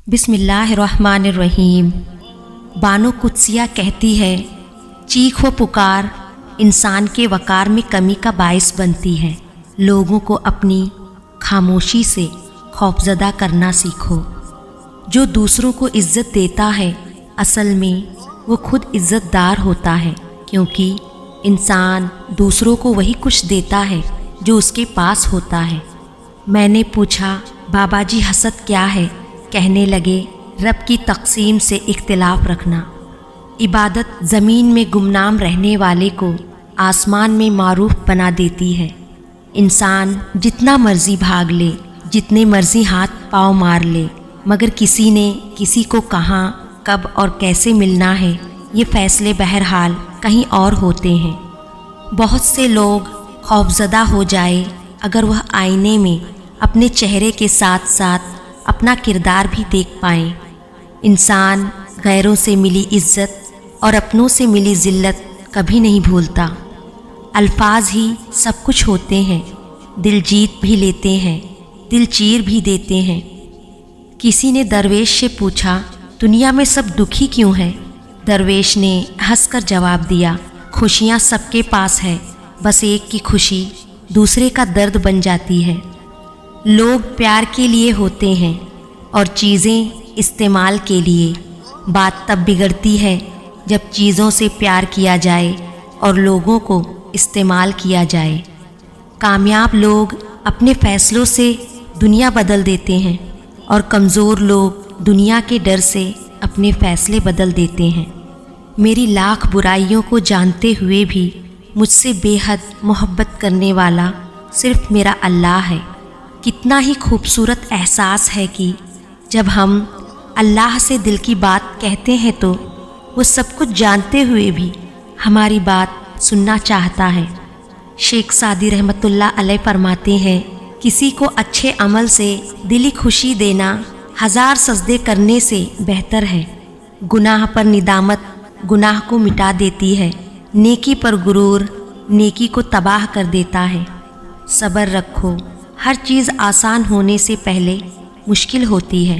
बिस्मिल्लाहिर्रहमानिर्रहीम। बानो कुद्सिया कहती है, चीख व पुकार इंसान के वक़ार में कमी का बायस बनती है। लोगों को अपनी खामोशी से खौफज़दा करना सीखो। जो दूसरों को इज़्ज़त देता है असल में वो खुद इज़्ज़तदार होता है, क्योंकि इंसान दूसरों को वही कुछ देता है जो उसके पास होता है। मैंने पूछा, बाबा जी हसद क्या है? कहने लगे, रब की तक़सीम से इख्तिलाफ़ रखना। इबादत ज़मीन में गुमनाम रहने वाले को आसमान में मारूफ बना देती है। इंसान जितना मर्ज़ी भाग ले, जितने मर्ज़ी हाथ पाँव मार ले, मगर किसी ने किसी को कहाँ, कब और कैसे मिलना है, ये फ़ैसले बहरहाल कहीं और होते हैं। बहुत से लोग खौफज़दा हो जाए अगर वह आईने में अपने चेहरे के साथ साथ अपना किरदार भी देख पाएँ। इंसान गैरों से मिली इज़्ज़त और अपनों से मिली ज़िल्लत कभी नहीं भूलता। अल्फाज ही सब कुछ होते हैं, दिल जीत भी लेते हैं, दिल चीर भी देते हैं। किसी ने दरवेश से पूछा, दुनिया में सब दुखी क्यों है? दरवेश ने हंसकर जवाब दिया, खुशियाँ सबके पास है, बस एक की खुशी दूसरे का दर्द बन जाती है। लोग प्यार के लिए होते हैं और चीज़ें इस्तेमाल के लिए। बात तब बिगड़ती है जब चीज़ों से प्यार किया जाए और लोगों को इस्तेमाल किया जाए। कामयाब लोग अपने फ़ैसलों से दुनिया बदल देते हैं और कमज़ोर लोग दुनिया के डर से अपने फ़ैसले बदल देते हैं। मेरी लाख बुराइयों को जानते हुए भी मुझसे बेहद मोहब्बत करने वाला सिर्फ़ मेरा अल्लाह है। कितना ही खूबसूरत एहसास है कि जब हम अल्लाह से दिल की बात कहते हैं तो वो सब कुछ जानते हुए भी हमारी बात सुनना चाहता है। शेख सादी रहमतुल्लाह अलैह फरमाते हैं, किसी को अच्छे अमल से दिली खुशी देना 1000 सजदे करने से बेहतर है। गुनाह पर निदामत गुनाह को मिटा देती है, नेकी पर गुरूर नेकी को तबाह कर देता है। सब्र रखो, हर चीज़ आसान होने से पहले मुश्किल होती है।